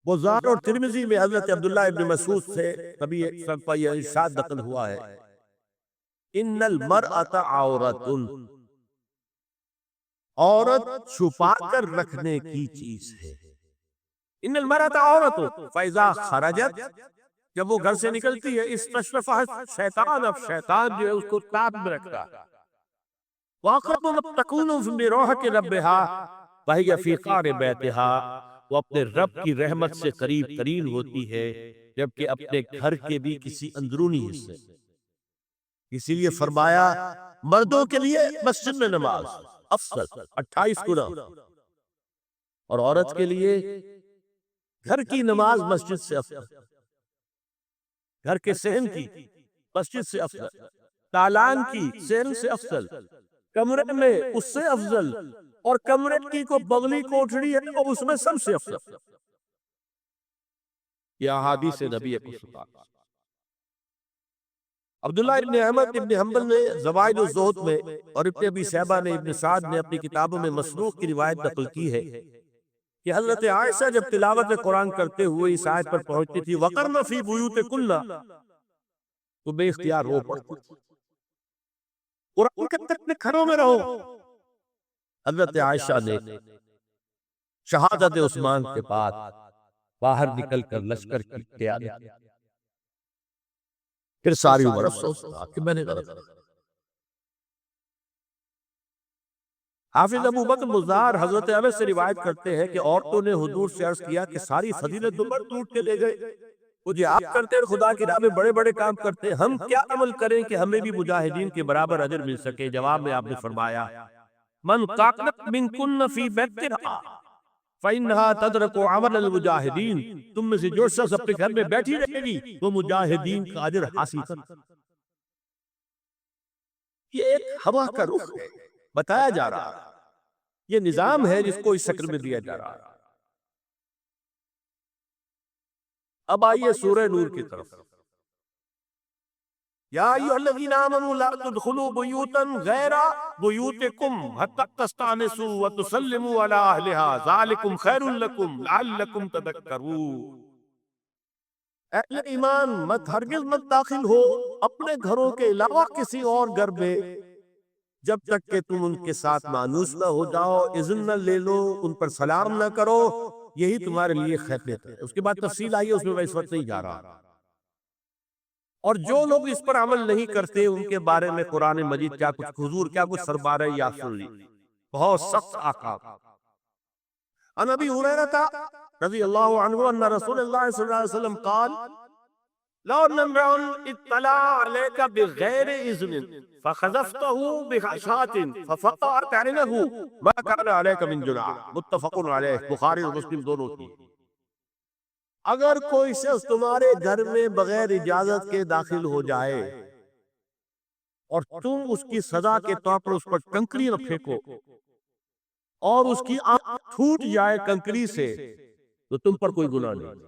بزار اور ترمذی میں حضرت عبداللہ ابن مسعود سے نبی صلی اللہ علیہ وسلم کا یہ ارشاد نقل ہوا ہے، ان المرأۃ عورۃ، عورت چھپا کر رکھنے کی چیز ہے۔ ان المرأۃ عورۃ فاذا خرجت، جب وہ گھر سے نکلتی ہے، استشرفہا شیطان، اب شیطان جو ہے اس کو تاب میں رکھتا ہے۔ واقرب ما تکون بروحۃ ربہا وہی فی قعر بیتہا، وہ اپنے رب کی رحمت سے قریب ترین ہوتی ہے جبکہ اپنے گھر کے بھی کسی اندرونی حصے۔ اسی لیے فرمایا مردوں کے لیے مسجد میں نماز افضل 28 گنا، اور عورت کے لیے گھر کی نماز مسجد سے افضل، گھر کے صحن کی مسجد سے افضل، دالان کی صحن سے افضل، کمرے میں اس سے افضل، اور کمرے کی کو بغلی کوٹھڑی ہے اور اس میں سب سے افضل۔ یہ احادیث نبی اکرم عبداللہ ابن احمد ابن حنبل نے زوائد الزہد میں اور ابن ابی شیبہ نے ابن سعد نے اپنی کتابوں میں مسروق کی روایت نقل کی ہے کہ حضرت عائشہ جب تلاوت قرآن کرتے ہوئے اس آیت پر پہنچتی تھی وَقَرْنَ فِي بُيُوتِكُنَّ، تو بے اختیار رو پڑتی تھی، قرآن کے اپنے گھروں میں رہو۔ حضرت عائشہ نے شہادت عثمان کے بعد باہر نکل کر لشکر کی قیادت کی، پھر ساری عمر افسوس تھا کہ میں نے غلط کیا۔ حافظ ابو بکر مزار حضرت انس سے روایت کرتے ہیں کہ عورتوں نے حضور سے عرض کیا کہ ساری فضیلت تو مرد ڈھونڈ کے لے گئے، وہ جہاد کرتے ہیں، خدا کی راہ میں بڑے بڑے کام کرتے ہیں، ہم کیا عمل کریں کہ ہمیں بھی مجاہدین کے برابر اجر مل سکے؟ جواب میں آپ نے فرمایا من قاتلت منکن فی بیتہا فإنها تدرک عمل المجاہدین، تم میں سے جو شخص اپنے گھر میں بیٹھی رہے گی وہ مجاہدین کا اجر حاصل کر۔ یہ ایک ہوا کا رخ ہے، بتایا جا رہا ہے، یہ نظام ہے جس کو اس شکل میں دیا جا رہا ہے۔ اب آئیے سورہ نور کی طرف۔ یا ایھا الذین آمنوا لا تدخلوا بیوتا غیر بیوتکم حتی تستأنسوا وتسلموا علی اہلها ذالکم خیر لکم لعلکم تذکرون۔ اہل ایمان مت ہرگز مت داخل ہو اپنے گھروں کے علاوہ کسی اور گھر میں جب تک کہ تم ان کے ساتھ مانوس نہ ہو جاؤ، اذن نہ لے لو، ان پر سلام نہ کرو، یہی تمہارے لیے خیر ہے۔ اس کے بعد تفصیل آئی ہے، اس میں میں اس وقت نہیں جا رہا۔ اور جو لوگ اس پر عمل نہیں کرتے ان کے بارے میں قرآن مجید کیا کچھ حضور کیا کچھ سربارہ یا سن لی، بہت سخت آقاب۔ عن ابی ہریرہ رضی اللہ عنہ ان رسول اللہ صلی اللہ علیہ وسلم قال لو ان امرؤ اطلع عليك بغیر اذن فخذفته بشاة ففقعت عينه ما كان عليك من جناح، متفق علیہ، بخاری اور مسلم دونوں کی۔ اگر کوئی شخص تمہارے گھر میں بغیر اجازت کے داخل ہو جائے اور تم اس کی سزا کے طور پر اس پر کنکری نہ پھینکو اور اس کی آنکھ ٹوٹ جائے کنکری سے تو تم پر کوئی گناہ نہیں۔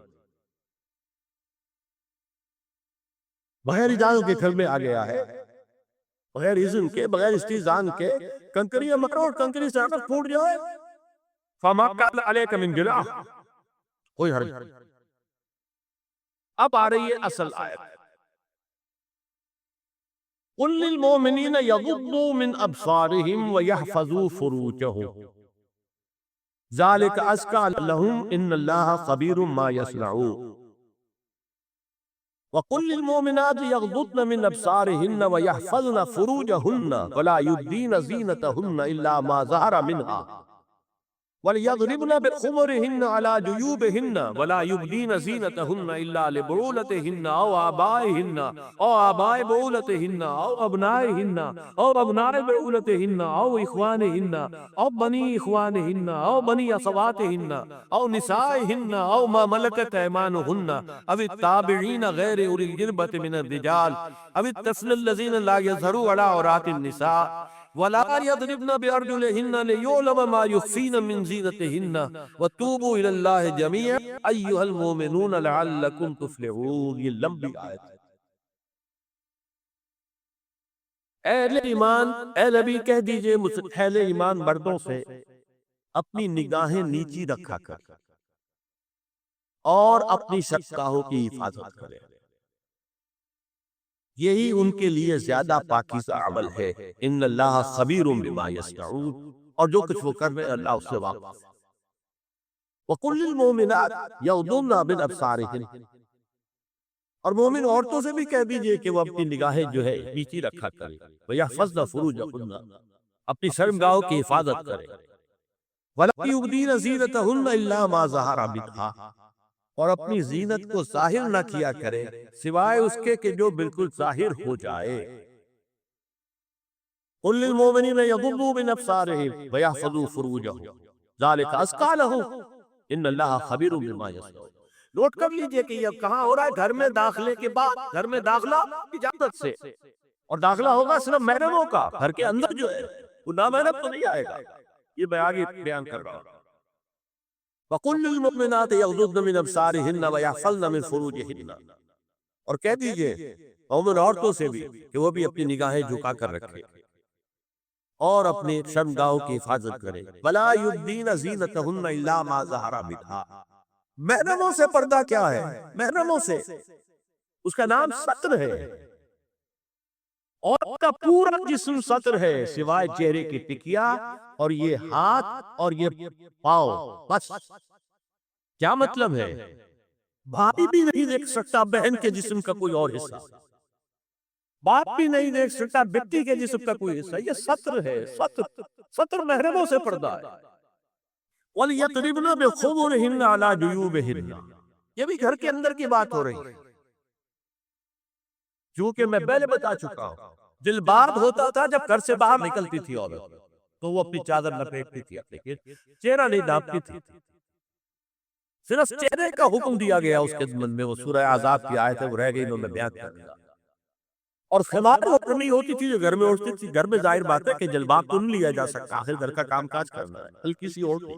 بغیر اجازت کے گھر میں آ گیا ہے، بغیر اذن کے، بغیر استئذان کے کنکری مارو اور کنکری سے آنکھ ٹوٹ جائے، فما كان عليك من جناح، کوئی حرج نہیں۔ اب آ رہی ہے اصل آیت۔ قل للمؤمنین یغضوا من ابصارهم ویحفظوا فروجهم ذلک ازکی لهم ان اللہ خبیر ما یصنعون وقل للمؤمنات یغضضن من ابصارهن ویحفظن فروجهن ولا یبدین زینتهن الا ما ظہر منها وَلْيَضْرِبْنَ بِخُمُرِهِنَّ عَلَى جُيُوبِهِنَّ وَلَا يُبْدِينَ زِينَتَهُنَّ إِلَّا لِبُعُولَتِهِنَّ أَوْ آبَائِهِنَّ أَوْ آبَاءِ بُعُولَتِهِنَّ أَوْ أَبْنَائِهِنَّ أَوْ أَبْنَاءِ بُعُولَتِهِنَّ أَوْ إِخْوَانِهِنَّ أَوْ بَنِي إِخْوَانِهِنَّ أَوْ بَنِي أَخَوَاتِهِنَّ أَوْ نِسَائِهِنَّ أَوْ مَا مَلَكَتْ أَيْمَانُهُنَّ أَوِ التَّابِعِينَ غَيْرِ أُولِي الْإِرْبَةِ مِنَ الرِّجَالِ أَوِ الطَّفْلِ الَّذِينَ لَا يَظْهَرُونَ عَلَى عَوْرَاتِ النِّسَاءِ وَلَا يَضْرِبْنَ بِأَرْجُلِهِنَّ لِيُعْلَمَ مَا يُخْفِينَ مِنْ زِينَتِهِنَّ وَتُوبُوا إِلَى اللَّهِ جَمِيعًا أَيُّهَا الْمُؤْمِنُونَ لَعَلَّكُمْ تُفْلِحُونَ۔ یہ لمبی آیت ہے۔ اہل ایمان، اے نبی کہہ دیجئے اہل ایمان مردوں سے اپنی نگاہیں نیچی رکھا کر اور اپنی شرمگاہوں کی حفاظت کریں، یہی ان کے لیے زیادہ پاکیزہ عمل ہے۔ ان اللہ خبیر بما یصنعون، اور جو کچھ وہ کر رہے ہیں اللہ اس سے واقف ہے۔ وَقُلْ لِلْمُؤْمِنَاتِ يَغْضُضْنَ مِنْ أَبْصَارِهِنَّ، اور مومن عورتوں سے بھی کہہ دیجئے کہ وہ اپنی نگاہیں جو ہے نیچی رکھا کریں، وَيَحْفَظْنَ فُرُوجَهُنَّ، اپنی شرمگاہوں کی حفاظت کریں، وَلَا يُبْدِينَ زِينَتَهُنَّ إِلَّا مَا ظَهَرَ مِنْهَا، اور اپنی زینت کو ظاہر نہ کیا کرے سوائے اس کے کہ جو بالکل ظاہر ہو جائے۔ قُلْ لِلْمُؤْمِنِينَ يَغُضُّوا مِنْ أَبْصَارِهِمْ وَيَحْفَظُوا فُرُوجَهُمْ ذَلِكَ أَزْكَىٰ لَهُمْ إِنَّ اللَّهَ خَبِيرٌ بِمَا يَصْنَعُونَ۔ نوٹ کر لیجئے کہ یہ کہاں ہو رہا ہے؟ گھر میں داخلے کے بعد، گھر میں داخلہ اجازت سے، اور داخلہ ہوگا صرف محرموں کا، گھر کے اندر جو ہے وہ نامحرم تو نہیں آئے گا۔ یہ میں آگے بیان کر رہا ہوں۔ وَقُلْ لِلْمُؤْمِنَاتِ يَغْضُضْنَ مِنْ أَبْصَارِهِنَّ وَيَحْفَظْنَ مِنْ فُرُوجِهِنَّ، اور کہہ دیجئے مومن عورتوں سے بھی کہ وہ بھی اپنی نگاہیں جھکا کر رکھے اور اپنے شرمگاہوں کی حفاظت کرے۔ وَلَا يُبْدِينَ زِينَتَهُنَّ إِلَّا مَا ظَهَرَ مِنْهَا، محرموں سے پردہ کیا ہے؟ محرموں سے اس کا نام ستر ہے، اور اس کا پورا جسم ستر ہے سوائے چہرے کی ٹکیا اور یہ ہاتھ اور یہ پاؤں، بس۔ کیا مطلب ہے؟ بھائی بھی نہیں دیکھ سکتا بہن کے جسم کا کوئی اور حصہ، باپ بھی نہیں دیکھ سکتا بیٹی کے جسم کا کوئی حصہ، یہ ستر ہے، ستر، ستر محرموں سے پردہ ہے۔ وَلْيَضْرِبْنَ بِخُمُرِهِنَّ عَلَىٰ جُيُوبِهِنَّ، یہ بھی گھر کے اندر کی بات ہو رہی ہے، چونکہ میں پہلے بتا چکا ہوں جلباب ہوتا تھا جب گھر سے باہر نکلتی تھی عورت تو وہ اپنی چادر لپیٹتی تھی، لیکن چہرہ نہیں ڈھانپتی تھی، صرف چہرے کا حکم دیا گیا اس کے ضمن میں۔ وہ سورہ احزاب کی آیت ہے، وہ رہ گئی تو میں بیان کروں گا۔ اور خمار وہ کرنی ہوتی تھی جو گھر میں اڑتی تھی، گھر میں ظاہر بات ہے کہ جلباب تو نہیں لیا جا سکتا، آخر گھر کا کام کاج کرنا ہے، ہلکی سی اوڑھنی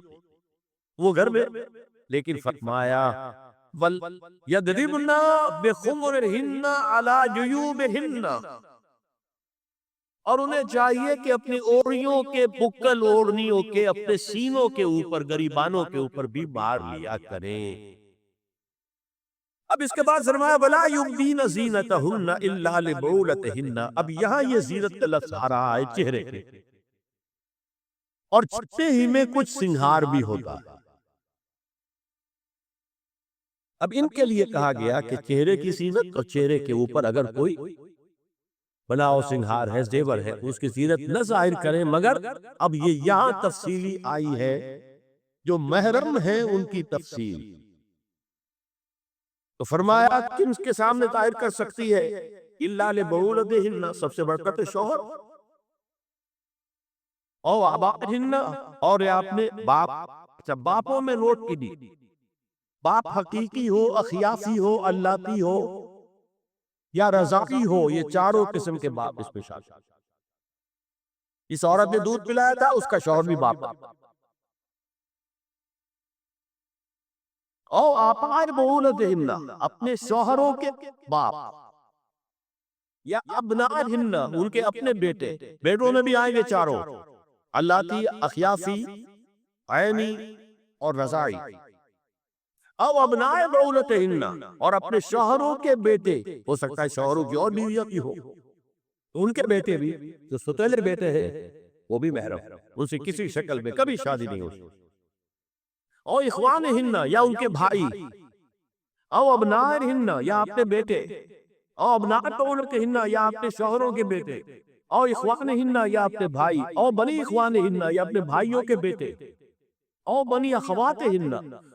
وہ گھر میں، لیکن فرمایا وَلْيَضْرِبْنَ بِخُمُرِهِنَّ عَلَىٰ جُيُوبِهِنَّ، اور انہیں چاہیے کہ اپنی اوڑھیوں کے، بکل اوڑھنیوں کے اپنے سینوں کے اوپر، گریبانوں کے اوپر بھی مار لیا کریں۔ اب اس کے بعد فرمایا وَلَا يُبْدِينَ زِينَتَهُنَّ إِلَّا لِبُعُولَتِهِنَّ، اب یہاں یہ زینت کا لفظ آ رہا ہے چہرے کے، اور چہرے ہی میں کچھ سنگھار بھی ہوتا ہے۔ اب ان کے لیے کہا گیا کہ چہرے کی زینت اور چہرے کے اوپر اگر کوئی بناؤ سنگھار ہے، زیور ہے، اس کی زینت نہ ظاہر کریں، مگر اب یہ یہاں تفصیلی آئی ہے جو محرم ہیں ان کی تفصیل۔ تو فرمایا کن کے سامنے ظاہر کر سکتی ہے؟ اِلَّا لِبُعُولَتِهِنَّ، سب سے بڑھ کر شوہر، او آبائِهِنَّ، اور یا اپنے باپ۔ اچھا، باپوں میں نوٹ کی دی، باپ حقیقی ہو، اخیافی ہو، اللاتی ہو یا رضاعی ہو، یہ چاروں قسم کے باپ اس میں شامل۔ اس عورت نے دودھ پلایا تھا، اس کا شوہر بھی باپ ہے۔ او آباء بعولتہن، اپنے شوہروں کے باپ، یا ابنائہن، ان کے اپنے بیٹے، بیٹوں میں بھی آئیں گے چاروں، اللاتی، اخیافی، عینی اور رضاعی۔ او ابناء بعولتہن، اور اپنے شوہروں کے بیٹے، ہو سکتا ہے شوہروں کی اور بیویاں بھی ہو، ان کے بیٹے بھی، جو ستیلے بیٹے ہیں وہ بھی محرم، ان سے کسی شکل میں کبھی شادی نہیں ہو سکتی۔ او اخوانہن، یا ان کے بھائی، او ابنائہن، یا اپنے بیٹے، او ابناء بعولتہن، یا اپنے شوہروں کے بیٹے، او اخوانہن، یا اپنے بھائی، او بنی اخوانہن، یا اپنے بھائیوں کے بیٹے، او بنی اخواتہن،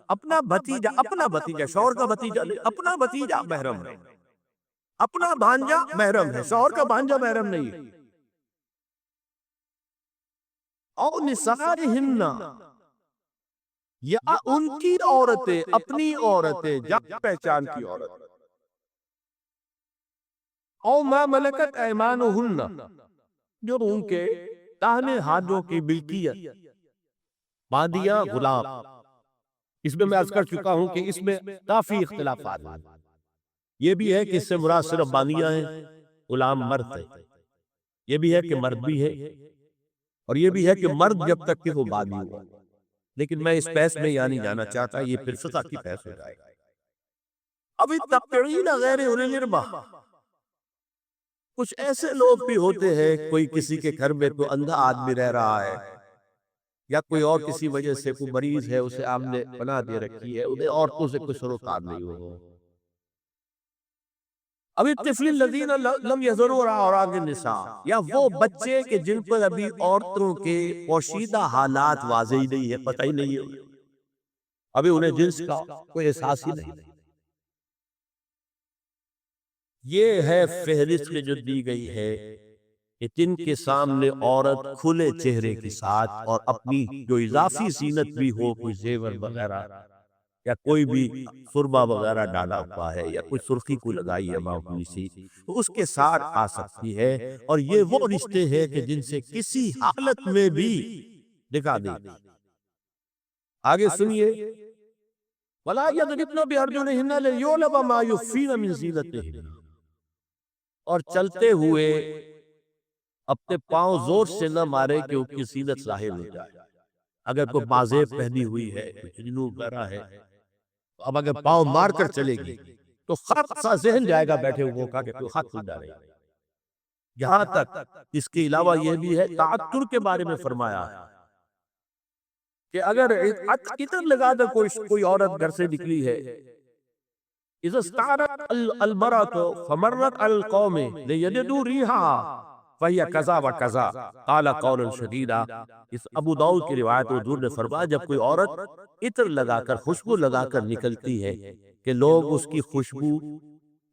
اپنا بھتیجا، شوہر کا بھتیجا نہیں، اپنا بھتیجا محرم ہے، اپنا بھانجا محرم ہے، شوہر کا بھانجا محرم نہیں ہے۔ او نسائہن، یا ان کی عورتیں، اپنی عورتیں، جان پہچان کی عورت۔ او ما ملکت ایمانہن، جو ان کے داہنے ہاتھوں کی ملکیت، باندیاں، غلام۔ اس میں عرض کر چکا ہوں کہ اس میں کافی اختلافات ہیں، یہ بھی ہے کہ اس سے مراد صرف باندیاں ہیں، غلام مرد ہے، یہ بھی ہے کہ مرد بھی ہے، اور یہ بھی ہے کہ مرد جب تک کہ وہ باندی ہوا، لیکن میں اس بحث میں یہاں نہیں جانا چاہتا، یہ پھر فقہ کی بحث ہو جائے گا۔ اب التابعین غیر اولی الارباح، کچھ ایسے لوگ بھی ہوتے ہیں، کوئی کسی کے گھر میں تو اندھا آدمی رہ رہا ہے، یا کوئی اور کسی وجہ سے کوئی مریض ہے، اسے آپ نے پناہ دے رکھی ہے، انہیں عورتوں سے کوئی سروکار نہیں ہو. اب الطفل الذین لم یظہروا علی عورات النساء، یا وہ بچے کہ جن پر ابھی عورتوں کے پوشیدہ حالات واضح ہی نہیں ہے، پتہ ہی نہیں ہے، ابھی انہیں جنس کا کوئی احساس ہی نہیں. یہ ہے فہرست جو دی گئی ہے کہ جن کے سامنے عورت کھلے چہرے کے ساتھ اور اپنی جو اضافی زینت بھی ہو، کوئی زیور وغیرہ یا کوئی بھی سرما وغیرہ ڈالا ہوا ہے، یا کوئی سرخی کو لگائی ہے معمولی سی، تو اس کے ساتھ آ سکتی ہے. اور یہ وہ رشتے ہیں کہ جن سے کسی حالت میں بھی نکاح نہیں. آگے سنیے، وَلَا يَضْرِبْنَ بِأَرْجُلِهِنَّ لِيُعْلَمَ مَا يُخْفِينَ مِنْ زِينَتِهِنَّ، اور چلتے ہوئے اپنے پاؤں زور سے نہ مارے کہ ان کی زینت ظاہر ہو جائے. اگر کوئی بازیب پہنی ہوئی ہے، کوئی چنو وغیرہ ہے، تو اب اگر پاؤں مار کر چلے گی تو خاصا ذہن جائے گا بیٹھے ہوئے کا کہ کوئی خط کھل ڈالے گا. یہاں تک اس کے علاوہ یہ بھی ہے، تعطر کے بارے میں فرمایا ہے کہ اگر عطر لگا کر کوئی عورت گھر سے نکلی ہے، اذا استعارت المرأة فمرت على القوم ليجدوا ريحها فهي كذا وكذا قال قولا شديدا. اس ابو داؤد کی روایت حضور نے فرمایا جب کوئی عورت عطر لگا کر، خوشبو لگا کر نکلتی ہے کہ لوگ اس کی خوشبو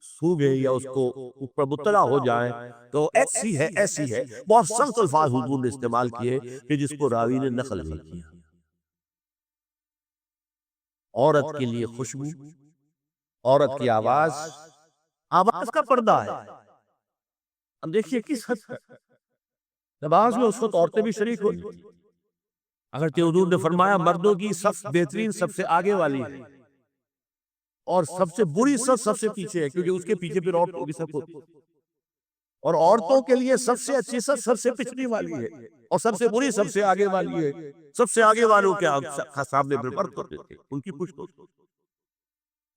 سونگیں یا اس کو اوپر مطلع ہو جائیں تو ایسی ہے ایسی ہے. بہت سخت الفاظ حضور نے استعمال کیے کہ جس کو راوی نے نقل نہیں کیا. عورت کے لیے خوشبو، عورت کی آواز، آواز کا پردہ ہے. اب دیکھیے کس حد تک نماز میں اس وقت عورتیں بھی شریک ہوئی. اگرچہ حضور نے فرمایا مردوں کی صف بہترین سب سے آگے والی ہے اور سب سے بری صف سب سے پیچھے ہے، کیونکہ اس کے پیچھے پھر عورتوں کی صف ہوتی ہے. اور عورتوں کے لیے سب سے اچھی صف سب سے پچھلی والی ہے، اور سب سے بری سب سے آگے والی ہے. سب سے آگے والوں کے سامنے پھر مرد ہوتے تھے، ان کی پشت ہوتی.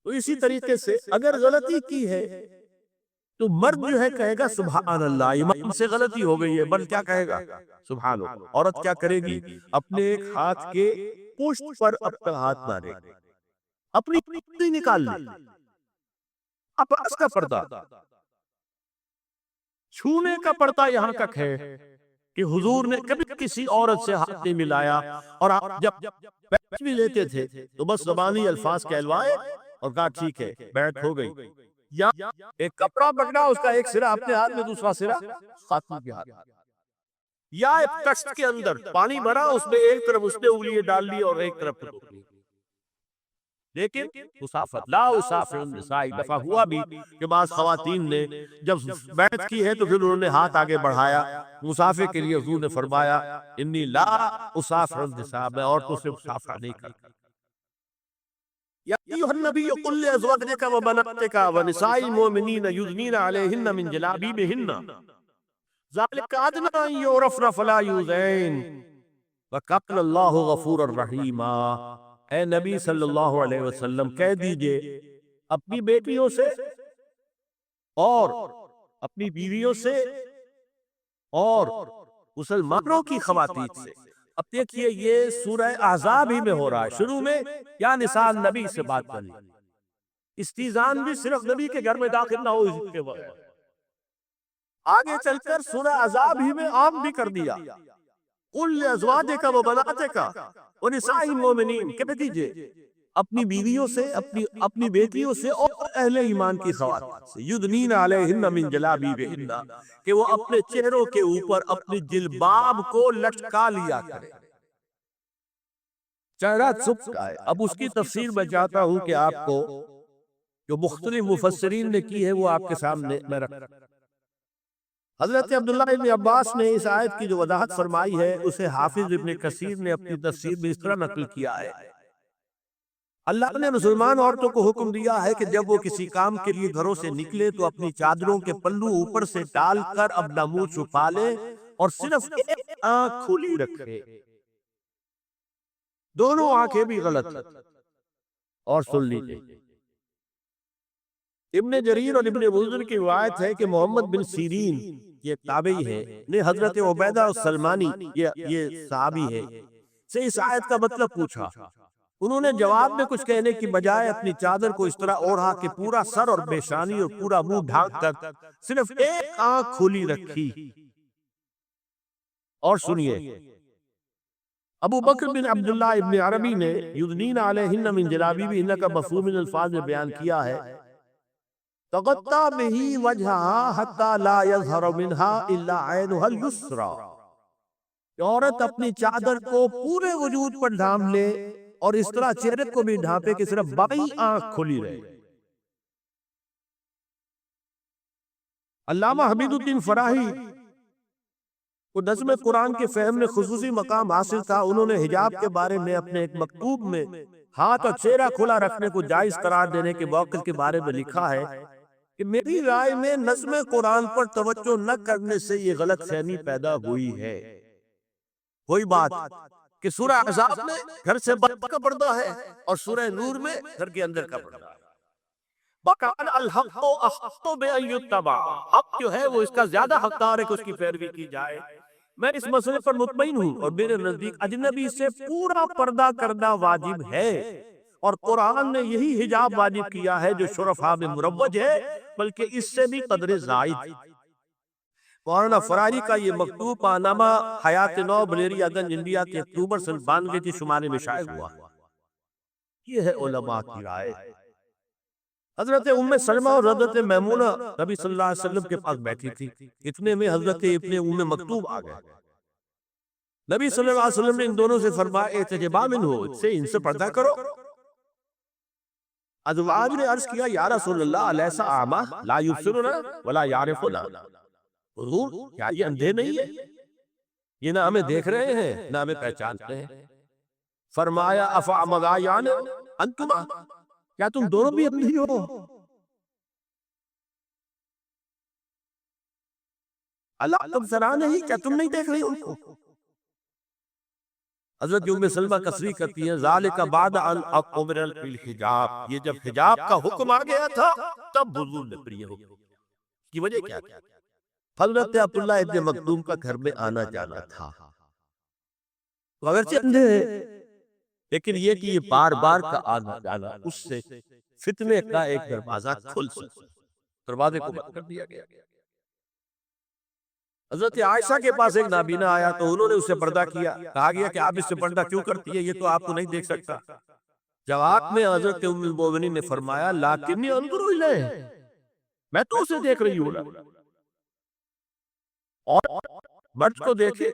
تو اسی طریقے سے اگر غلطی کی ہے تو مرد جو ہے کہے گا سبحان اللہ، امام سے غلطی ہو گئی ہے، مرد کیا کہے گا؟ سبحان اللہ. عورت کیا کرے گی؟ اپنے ایک ہاتھ کے پشت پر اپنا ہاتھ مارے گی، اپنی پشت نکال لی. اب اس کا پردہ، چھونے کا پردہ یہاں تک ہے کہ حضور نے کبھی کسی عورت سے ہاتھ نہیں ملایا، اور آپ جب بیعت بھی لیتے تھے تو بس زبانی الفاظ کہلوائے اور کہا ٹھیک ہے بیعت ہو گئی. یا ایک کپڑا پکڑا، اس کا ایک سرا اپنے ہاتھ میں، دوسرا سرا خاتون کے ہاتھ، یا ایک کشت کے اندر پانی بھرا، اس میں ایک طرف اس نے انگلی ڈال لی اور ایک طرف انگلی. لیکن مسافت لا اسافر النساء، دفعہ ہوا بھی کہ بعض خواتین نے جب بیعت کی ہے تو پھر انہوں نے ہاتھ آگے بڑھایا مسافر کے لیے. حضور نے فرمایا انی لا اسافر النساء، میں عورتوں سے مسافہ نہیں کرتا. یا ایھا النبی قل لازواجک وبناتک ونساء المؤمنین یدنین علیہن من جلابیبہن ذلک ادنی ان یعرفن فلا یؤذین وکان اللہ غفورا رحیما. اے نبی صلی اللہ علیہ وسلم کہہ دیجئے اپنی بیٹیوں سے اور اپنی بیویوں سے اور مسلمانوں کی خواتین سے. اب دیکھیے یہ سورہ احزاب ہی میں ہو رہا ہے. شروع میں یا نساء نبی سے بات کرنی، استیزان بھی صرف نبی کے گھر میں داخل نہ ہو اس کے وقت. آگے چل کر سورہ احزاب ہی میں عام بھی کر دیا. قل لازواجک وبناتک ونساء المؤمنین، کہہ دیجئے اپنی بیویوں سے، اپنی بیٹیوں سے اور اہل ایمان کی خواتین سے، یدنین علیہن من جلابیبہن، کہ وہ اپنے چہروں کے اوپر اپنی جلباب کو لٹکا لیا کرے. چہرہ چھپ جائے. اب اس کی تفسیر میں چاہتا ہوں کہ آپ کو جو مختلف مفسرین نے کی ہے وہ آپ کے سامنے میں رکھ. حضرت عبداللہ ابن عباس نے اس آیت کی جو وضاحت فرمائی ہے اسے حافظ ابن کثیر نے اپنی تفسیر میں اس طرح نقل کیا ہے. اللہ نے مسلمان عورتوں کو حکم دیا ہے کہ جب وہ کسی کام کے لیے گھروں سے نکلے تو اپنی چادروں کے پلو اوپر سے ڈال کر اپنا منہ چھپا لے اور صرف ایک آنکھ کھلی رکھے. دونوں آنکھیں بھی غلط. اور سن لیجیے ابن جریر اور ابن منذر کی روایت ہے کہ محمد بن سیرین، یہ تابعی ہے، نے حضرت عبیدہ السلمانی، یہ صحابی ہے، سے اس آیت کا مطلب پوچھا۔ انہوں نے جواب میں کچھ کہنے کی بجائے اپنی چادر کو اس طرح اوڑھا کہ پورا سر اور پیشانی اور پورا منہ ڈھانک کر صرف ایک آنکھ کھلی رکھی۔ اور سنیے، ابو بکر بن عبداللہ ابن عربی نے یدنین علیہن من جلابیبہن کا مفہوم من الفاظ میں بیان کیا ہے، تغطى به وجهها حتى لا يظهر منها الا عينها اليسرى، کہ عورت اپنی چادر کو پورے وجود پر ڈھانپ لے اور اس طرح چہرے کو بھی ڈھانپے کہ صرف بائیں آنکھ کھلی رہے۔ علامہ حمید الدین فراہی کو نظم قرآن کے فہم میں خصوصی مقام حاصل تھا۔ انہوں نے حجاب کے بارے میں اپنے ایک مکتوب میں ہاتھ اور چہرہ کھلا رکھنے کو جائز قرار دینے کے موقف کے بارے میں لکھا ہے کہ میری رائے میں نظم قرآن پر توجہ نہ کرنے سے یہ غلط فہمی پیدا ہوئی ہے۔ وہی بات کہ سورہ احزاب میں گھر سے باہر کا پردہ ہے اور سورہ نور میں گھر کے اندر کا پردہ ہے۔ وَقَالَ الْحَقُّ أَحَقُّ بِأَن يُتَّبَعَ، حق جو ہے وہ اس کا زیادہ حقدار ہے کہ اس کی پیروی کی جائے۔ میں اس مسئلے پر مطمئن ہوں اور میرے نزدیک اجنبی سے پورا پردہ کرنا واجب ہے، اور قرآن نے یہی حجاب واجب کیا ہے جو شرفاء میں مروج ہے، بلکہ اس سے بھی قدر زائد۔ مولانا فراری کا یہ مکتوب پانامہ حیات نو بلیریا گنج انڈیا کے اکتوبر سن 92 کی شمارے میں شائع ہوا۔ یہ ہے علماء کی رائے۔ حضرت ام سلمہ اور حضرت میمونہ نبی صلی اللہ علیہ وسلم کے پاس بیٹھی تھی، اتنے میں حضرت ابن ام مکتوم آ گئے۔ نبی صلی اللہ علیہ وسلم نے ان دونوں سے فرمایا احتجبا منہ، ان سے پردہ کرو۔ ازواج نے عرض کیا یا رسول اللہ الیس اعمی لا یبصرنا ولا یعرفنا، حضور کیا یہ اندھے نہیں ہے؟ یہ نہ ہمیں دیکھ رہے ہیں نہ ہمیں پہچانتے ہیں۔ فرمایا افعمدایان انتما، کیا تم دونوں بھی اندھی ہو؟ اللہ تم سرا نہیں، کیا تم نہیں دیکھ رہی ان کو؟ حضرت ام سلمہ تصریح کرتی ہیں ذالک بعد ان امر بالحجاب، یہ جب حجاب کا حکم آ گیا تھا تب حضور نے پھر یہ حکم کی وجہ کیا تھی؟ حضرت عبداللہ ابن مکتوم کا گھر میں آنا جانا تھا، تو اگرچہ اندھے لیکن یہ کہ یہ بار بار کا آنا جانا اس سے فتنے کا ایک دروازہ کھل سکتا، دروازے کو بند کر دیا گیا۔ حضرت عائشہ کے پاس ایک نابینا آیا تو انہوں نے اسے پردہ کیا، کہا گیا کہ آپ اس سے پردہ کیوں کرتی ہے، یہ تو آپ کو نہیں دیکھ سکتا۔ جواب میں حضرت ام المومنین نے فرمایا لیکنی انظر الیہ، میں تو اسے دیکھ رہی ہوں، اور مرد کو دیکھے۔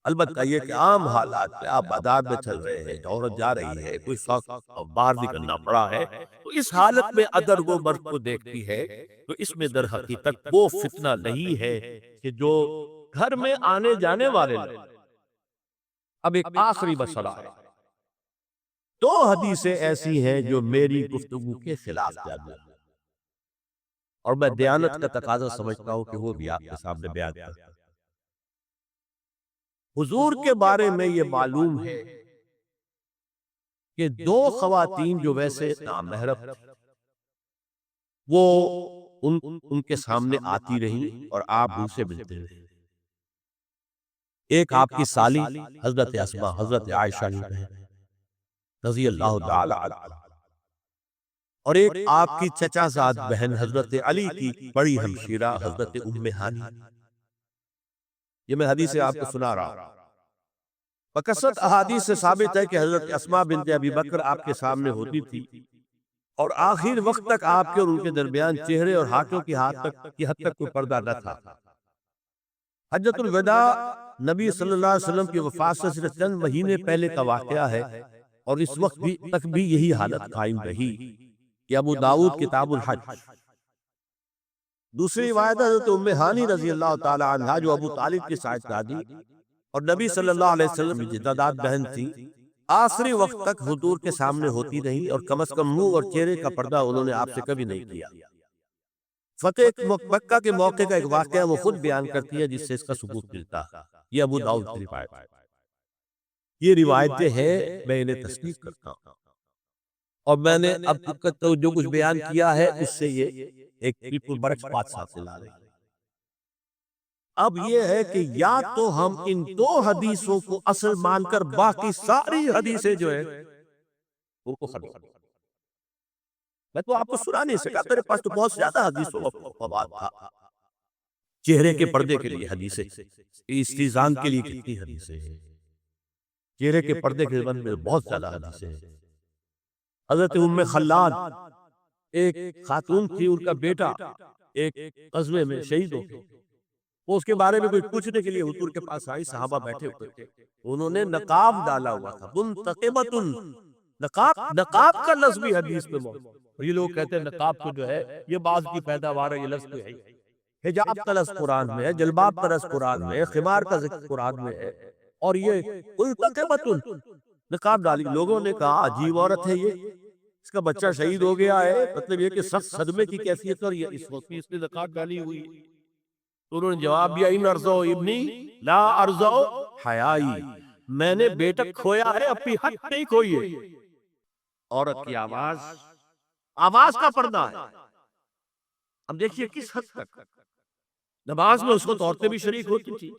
البتہ یہ کہ عام حالات میں آپ بازار میں چل رہے ہیں، عورت جا رہی ہے، کوئی شخص باہر نکلنا پڑا ہے، تو اس حالت میں اگر وہ مرد کو دیکھتی ہے تو اس میں در حقیقت وہ فتنہ نہیں ہے کہ جو گھر میں آنے جانے والے لوگ۔ اب ایک آخری مسئلہ ہے، دو حدیثیں ایسی ہیں جو میری گفتگو کے خلاف جاتی ہیں، اور میں دیانت کا تقاضا سمجھتا ہوں کہ وہ بھی آپ کے سامنے بیان کرتا ہوں۔ حضور کے بارے میں یہ معلوم ہے کہ دو خواتین جو ویسے نامحرم وہ ان کے سامنے آتی رہیں اور آپ ان سے ملتے رہے۔ ایک آپ کی سالی حضرت اسماء حضرت عائشہ رضی اللہ تعالی عنہا، اور ایک آپ کی چچا زاد بہن حضرت علی کی بڑی ہمشیرہ حضرت ام ہانی۔ یہ میں حدیث آپ کو سنا رہا ہوں۔ بکثرت احادیث سے ثابت ہے کہ حضرت اسماء بنت ابی بکر آپ کے سامنے ہوتی تھی، اور آخر وقت تک آپ کے اور ان کے درمیان چہرے اور ہاتھوں کی حد تک کوئی پردہ نہ تھا۔ حجۃ الوداع نبی صلی اللہ علیہ وسلم کی وفات سے صرف چند مہینے پہلے کا واقعہ ہے، اور اس وقت تک بھی یہی حالت قائم رہی۔ یہ ابو داؤد کتاب الحج۔ دوسری روایت حضرت ام ہانی رضی اللہ تعالی عنہا جو ابو طالب کی صاحبزادی اور نبی صلی اللہ علیہ وسلم کی جداد بہن تھی، آخری وقت تک حضور کے سامنے ہوتی رہی، اور کم از کم منہ اور چہرے کا پردہ انہوں نے آپ سے کبھی نہیں کیا۔ فتح مکہ کے موقع کا ایک واقعہ وہ خود بیان کرتی ہے جس سے اس کا ثبوت ملتا ہے۔ یہ ابو داؤد کی روایت ہے۔ یہ روایتیں ہیں، میں انہیں تصدیق کرتا ہوں۔ اور میں نے اب تک تو جو کچھ بیان کیا ہے اس سے یہ ایک بالکل برعکس بات ساتھ لا رہے ہیں۔ اب یہ ہے کہ یا تو ہم ان دو حدیثوں کو اصل مان کر باقی ساری حدیثیں جو ہے ان کو ختم۔ میں تو آپ کو سنا نہیں سکا، میرے پاس تو بہت زیادہ حدیثوں کا فواد تھا۔ چہرے کے پردے کے لیے حدیثیں، استیزان کے لیے کتنی حدیثیں ہیں، چہرے کے پردے کے بارے میں بہت زیادہ حدیثیں ہیں۔ حضرت ام خلاد ایک خاتون تھی، ان کا بیٹا ایک غزوے میں شہید ہو گیا، وہ اس کے بارے میں کچھ پوچھنے کے لیے حضور کے پاس آئی، صحابہ بیٹھے ہوئے تھے، انہوں نے نقاب ڈالا ہوا تھا، منتقبۃ، نقاب کا لفظ بھی حدیث میں موجود ہے۔ اور یہ لوگ کہتے ہیں نقاب تو جو ہے یہ بعض کی پیداوار ہے، یہ لفظ تو ہے ہی۔ حجاب کا لفظ قرآن میں ہے، جلباب کا لفظ قرآن میں ہے، خمار کا ذکر قرآن میں ہے، اور یہ منتقبۃ، نقاب ڈالی۔ لوگوں نے کہا عجیب عورت ہے یہ، اس کا بچہ شہید ہو گیا ہے، مطلب یہ کہ سخت صدمے کی کیفیت، اور یہ اس وقت بھی اس نے نقاب ڈالی ہوئی ہے۔ تو انہوں نے جواب دیا ان ارزو ابنی لا ارزو حیائی، میں نے بیٹا کھویا ہے، اپنی حق نہیں کھوئی ہے۔ عورت کی آواز کا پردہ ہے۔ اب دیکھیے کس حد تک نماز میں اس وقت عورتیں بھی شریک ہوتی تھی،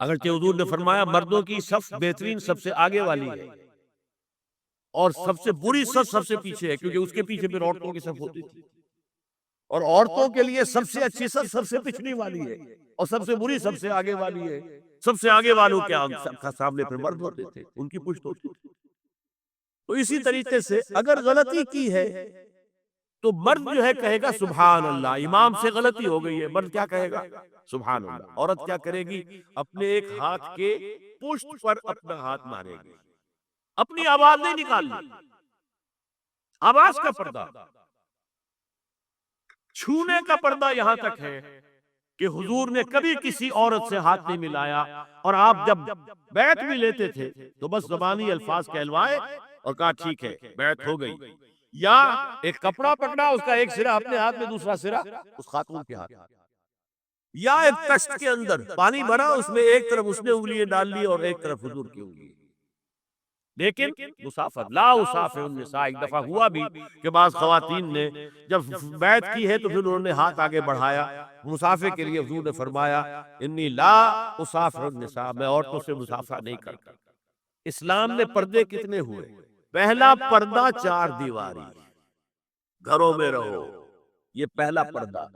اگرچہ حضور نے فرمایا مردوں کی صف بہترین سب سے آگے والی ہے، اور سب سے بری صف سب سے پیچھے ہے، کیونکہ اس کے پیچھے پھر عورتوں کی صف ہوتی تھی، اور عورتوں کے لیے سب سے اچھی صف سب سے پچھلی والی ہے، اور سب سے بری سب سے آگے والی ہے۔ سب سے آگے والوں کے سامنے پھر مرد ہوتے تھے، ان کی پشت ہوتی تھی۔ تو اسی طریقے سے اگر غلطی کی ہے تو مرد جو ہے کہے گا سبحان اللہ، امام سے غلطی ہو گئی ہے، مرد کیا کہے گا؟ سبحان اللہ۔ عورت کیا کرے گی؟ اپنے ایک ہاتھ کے پشت پر اپنا ہاتھ مارے گی، اپنی آواز نہیں نکالنی، آواز کا پردہ۔ چھونے کا پردہ یہاں تک ہے کہ حضور نے کبھی کسی عورت سے ہاتھ نہیں ملایا، اور آپ جب بیعت بھی لیتے تھے تو بس زبانی الفاظ کہلوائے اور کہا ٹھیک ہے بیعت ہو گئی، یا ایک کپڑا پکڑا، اس کا ایک سرا اپنے ہاتھ میں، دوسرا سرا اس خاتون کے ہاتھ، یا ایک تشت کے اندر پانی بھرا، اس میں ایک طرف اس نے انگلیاں ڈال لی اور ایک طرف حضور کی انگلی۔ لیکن مسافر لا اسافر النساء، ایک دفعہ ہوا بھی کہ بعض خواتین نے جب بیعت کی ہے تو پھر انہوں نے ہاتھ آگے بڑھایا مسافر کے لیے، حضور نے فرمایا انی لا اسافر النساء، میں عورتوں سے مسافہ نہیں کرتا۔ اسلام میں پردے کتنے ہوئے؟ پہلا پردہ چار دیواری، گھروں میں رہو، یہ پہلا پردہ۔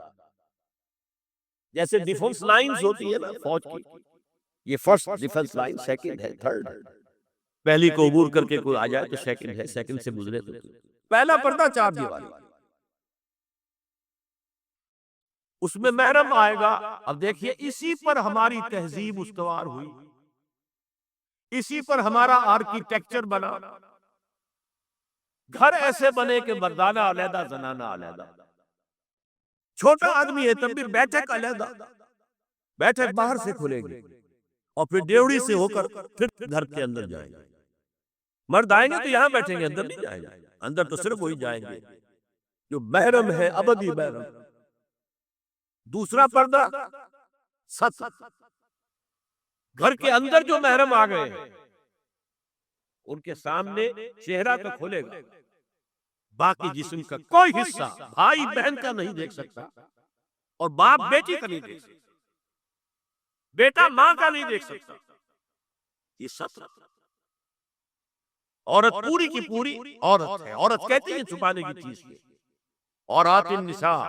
جیسے ڈیفنس لائنز ہوتی ہے نا فوج کی، یہ فرسٹ ڈیفنس لائن، سیکنڈ ہے، تھرڈ ہے، پہلی کو عبور کر کے کوئی آ جائے تو سیکنڈ ہے، سیکنڈ سے گزرے تو پہلا پردہ چار دیواری، اس میں محرم آئے گا۔ اب دیکھیے اسی پر ہماری تہذیب استوار ہوئی، اسی پر ہمارا آرکیٹیکچر بنا، گھر ایسے بنے کہ مردانہ علیحدہ زنانہ علیحدہ، چھوٹا آدمی ہے تب بھی بیٹھک علیحدہ، بیٹھک باہر سے کھلے گی اور پھر ڈیوڑی سے ہو کر پھر گھر کے اندر جائیں گے، مرد آئیں گے تو یہاں بیٹھیں گے، اندر نہیں جائیں گے، اندر تو صرف وہی جائیں گے جو محرم ہے، ابدی محرم۔ دوسرا پردہ ستر، گھر کے اندر جو محرم آ گئے ہیں ان کے سامنے چہرہ تو کھلے گا، باقی جسم کا کوئی حصہ بھائی بہن کا نہیں دیکھ سکتا، اور باپ بیٹی کا نہیں دیکھ سکتا، بیٹا ماں کا نہیں دیکھ سکتا۔ یہ ستر، عورت پوری کی پوری عورت ہے۔ عورت کہتی ہے چھپانے کی چیز ہے، عورات النساء،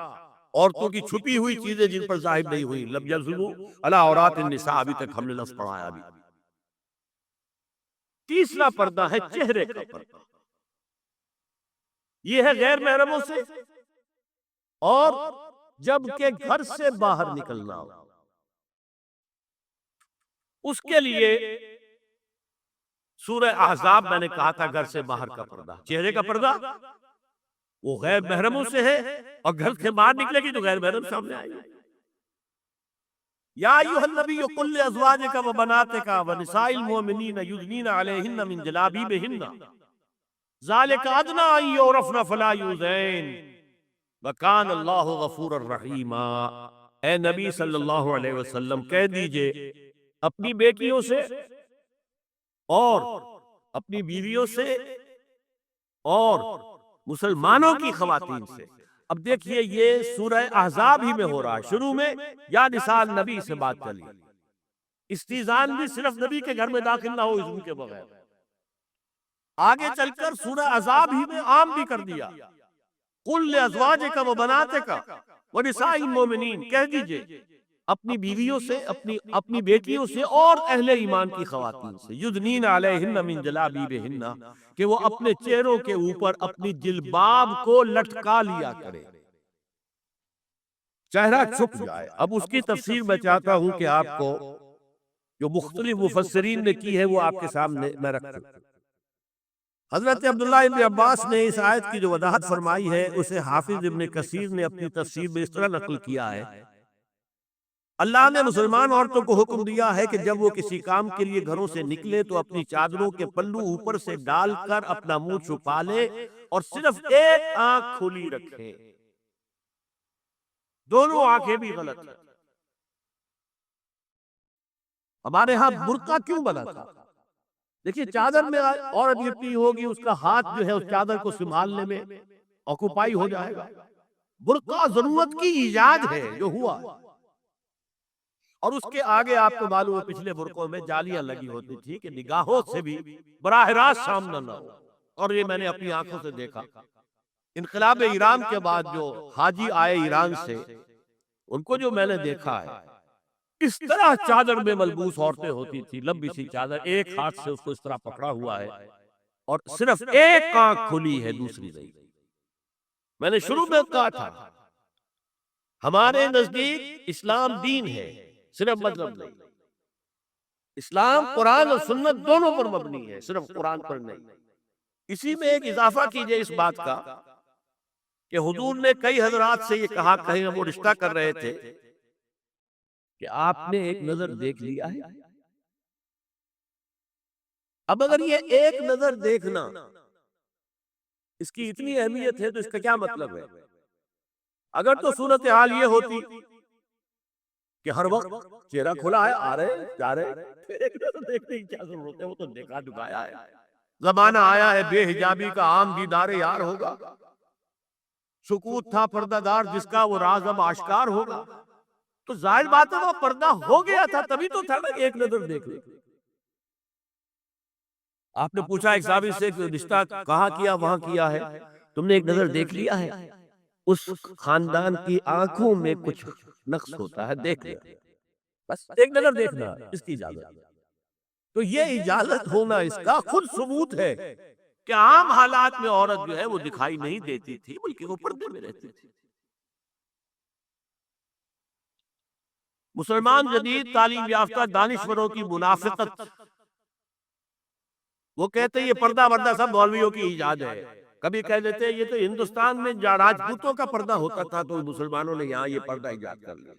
عورتوں کی چھپی ہوئی چیزیں جن پر ظاہر نہیں ہوئی، لم یظہروا علی عورات النساء، ابھی تک ہم نے لفظ پڑھایا ابھی۔ تیسرا پردہ ہے چہرے کا پردہ، یہ ہے غیر محرموں سے، اور جب کہ گھر سے باہر نکلنا ہو اس کے لیے سورہ احزاب میں نے کہا تھا گھر سے باہر کا پردہ، چہرے کا پردہ وہ غیر محرموں سے ہے، اور گھر سے باہر نکلے گی تو غیر محرم سامنے آئے گی۔ یا ایھا النبی قل لازواجک وبناتک ونساء المؤمنین یدنین علیہن من جلابیبہن ذالک ادنی ان یعرفن فلا یؤذین وکان اللہ غفورا رحیما۔ اے نبی صلی اللہ علیہ وسلم کہہ دیجئے اپنی بیٹیوں سے اور اپنی بیویوں سے اور مسلمانوں کی خواتین سے۔ اب دیکھیے یہ سورہ احزاب ہی میں ہو رہا ہے، شروع میں یا نساء نبی سے بات چلی، استیزان بھی صرف نبی کے گھر میں داخل نہ ہو اذن کے بغیر، آگے چل کر سورہ احزاب ہی میں عام بھی کر دیا، قل لازواجک و بناتک و نساء المؤمنین، کہہ دیجئے اپنی بیویوں سے، اپنی بیٹیوں سے اور اہل ایمان کی خواتین سے، یدنین علیہن من جلابیبہن، کہ وہ اپنے چہروں کے اوپر اپنی جلباب کو لٹکا لیا کرے، چہرہ چھپ جائے۔ اب اس کی تفسیر میں چاہتا ہوں کہ آپ کو جو مختلف مفسرین نے کی ہے وہ آپ کے سامنے میں رکھوں۔ حضرت عبداللہ ابن عباس نے اس آیت کی جو وضاحت فرمائی ہے اسے حافظ ابن کثیر نے اپنی تفسیر میں اس طرح نقل کیا ہے، اللہ نے مسلمان عورتوں کو حکم دیا ہے کہ جب وہ کسی کام کے لیے گھروں سے نکلے تو اپنی چادروں کے پلو اوپر سے ڈال کر اپنا منہ چھپا لے اور صرف ایک آنکھ کھلی رکھے، دونوں آنکھیں بھی غلط ہیں۔ ہمارے ہاں برقع کیوں بنا تھا؟ دیکھیے چادر میں عورت لپٹی ہوگی، اس کا ہاتھ جو ہے اس چادر کو سنبھالنے میں آکوپائی ہو جائے گا۔ برقع ضرورت کی ایجاد ہے جو ہوا، اور اس کے آگے آپ کو معلوم ہے پچھلے برقعوں میں جالیاں لگی ہوتی تھی کہ نگاہوں سے بھی براہ راست سامنا نہ ہو، اور یہ میں نے اپنی آنکھوں سے دیکھا۔ انقلاب ایران کے بعد جو حاجی آئے ایران سے، ان کو جو میں نے دیکھا ہے اس طرح چادر میں ملبوس عورتیں ہوتی تھی، لمبی سی چادر، ایک ہاتھ سے اس کو اس طرح پکڑا ہوا ہے اور صرف ایک آنکھ کھلی ہے دوسری نہیں۔ میں نے شروع میں کہا تھا ہمارے نزدیک اسلام دین ہے، صرف مذہب نہیں۔ اسلام قرآن اور سنت دونوں پر مبنی ہے، صرف قرآن پر نہیں۔ اسی میں ایک اضافہ کیجئے اس بات کا کہ حضور نے کئی حضرات سے یہ کہا، کہیں وہ رشتہ کر رہے تھے، کہ آپ نے ایک نظر دیکھ لیا ہے۔ اب اگر یہ ایک نظر دیکھنا اس کی اتنی اہمیت ہے تو اس کا کیا مطلب ہے؟ اگر تو صورتحال یہ ہوتی کہ ہر وقت چہرہ کھلا ہے، آ رہے جا رہے، پھر ایک نظر دیکھنے کی کیا ضرورت ہے؟ وہ تو دیکھا دکھایا ہے۔ زمانہ آیا ہے بے حجابی کا، عام دیدار یار ہوگا، سکوت تھا پردہ دار جس کا، وہ راز اب آشکار ہوگا۔ تو ظاہر بات ہے وہ پردہ ہو گیا تھا، تبھی تو تھا نا ایک نظر دیکھ لے۔ آپ نے پوچھا ایک صحابی سے کہ رشتہ کہاں کیا؟ وہاں کیا ہے، تم نے ایک نظر دیکھ لیا ہے؟ اس خاندان کی آنکھوں میں کچھ نقص ہوتا ہے، دیکھ لیا، بس ایک نظر دیکھنا اس کی اجازت۔ تو یہ اجازت ہونا اس کا خود ثبوت ہے کہ عام حالات میں عورت جو ہے وہ دکھائی نہیں دیتی تھی، بلکہ وہ پردے میں رہتی تھی۔ مسلمان جدید تعلیم یافتہ دانشوروں کی منافقت، وہ کہتے ہیں یہ پردہ وردہ سب مولویوں کی ایجاد ہے۔ کبھی کہہ دیتے ہیں یہ تو ہندوستان میں راجپوتوں کا پردہ ہوتا تھا تو مسلمانوں نے یہاں یہ پردہ ایجاد کر لیا۔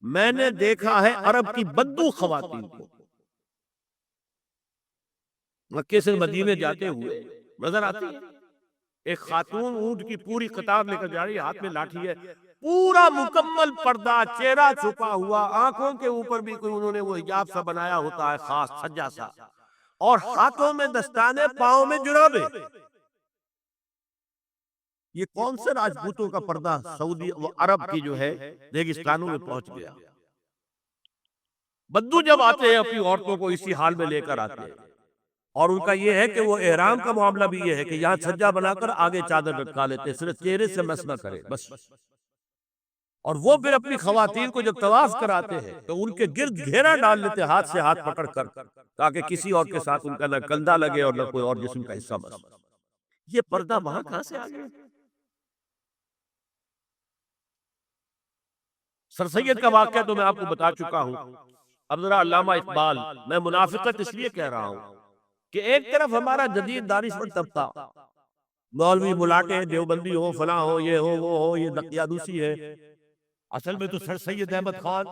میں نے دیکھا ہے عرب کی بدو خواتین کو مکے سے مدینے جاتے ہوئے نظر آتی ہے، ایک خاتون اونٹ کی پوری قطار لے کر جا رہی ہے، ہاتھ میں لاٹھی ہے، پورا مکمل پردہ، چہرہ چھپا ہوا، آنکھوں کے اوپر بھی کوئی انہوں نے وہ حجاب سا بنایا ہوتا ہے خاص سجا سا، اور ہاتھوں میں دستانے، پاؤں میں جرابے۔ یہ کون سے راجپوتوں کا پردہ سعودی و عرب کی جو ہے ریگستانوں میں پہنچ گیا؟ بدو جب آتے ہیں اپنی عورتوں کو اسی حال میں لے کر آتے ہیں، اور ان کا یہ ہے کہ وہ احرام کا معاملہ بھی یہ ہے کہ یہاں سجا بنا کر آگے چادر لٹکا لیتے، صرف چہرے سے مس نہ کرے بس۔ اور وہ پھر اپنی خواتین کو جب طواف کراتے ہیں تو ان کے گرد گھیرا ڈال لیتے ہاتھ سے ہاتھ پکڑ کر، تاکہ کسی اور کے ساتھ ان کا نہ کندھا لگے اور نہ کوئی اور جسم کا حصہ بس۔ یہ پردہ وہاں کہاں سے آ گیا؟ سر سید کا واقعہ تو میں آپ کو بتا چکا ہوں۔ اب ذرا علامہ اقبال، میں منافقت اس لیے کہہ رہا ہوں کہ ایک طرف ہمارا جدید دانشور طبقہ، مولوی ملاٹے دیوبندی ہو، فلاں ہو، یہ ہو وہ ہو، یہ دقیانوسی ہے، اصل میں تو سر سید احمد خان،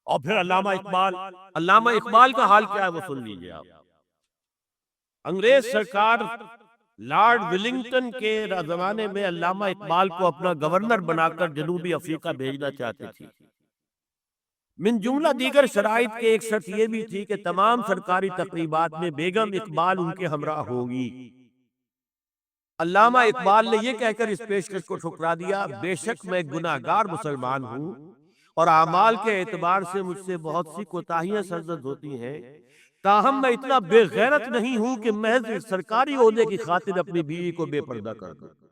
اور پھر علامہ اقبال۔ علامہ اقبال کا حال کیا ہے وہ سن لیجئے آپ۔ انگریز سرکار لارڈ ولنگٹن کے زمانے میں علامہ اقبال کو اپنا گورنر بنا کر جنوبی افریقہ بھیجنا چاہتے تھی، من جملہ دیگر شرائط کے ایک شرط یہ بھی تھی کہ تمام سرکاری تقریبات میں بیگم اقبال ان کے ہمراہ ہوگی۔ علامہ اقبال نے یہ کہہ کر اس پیشکش کو ٹھکرا دیا، بے شک میں گناہگار مسلمان ہوں اور اعمال کے اعتبار سے مجھ سے بہت سی کوتاہیاں سرزد ہوتی ہیں، تاہم میں اتنا بے غیرت نہیں ہوں کہ محض سرکاری عہدے کی خاطر اپنی بیوی کو بے پردہ کر دوں۔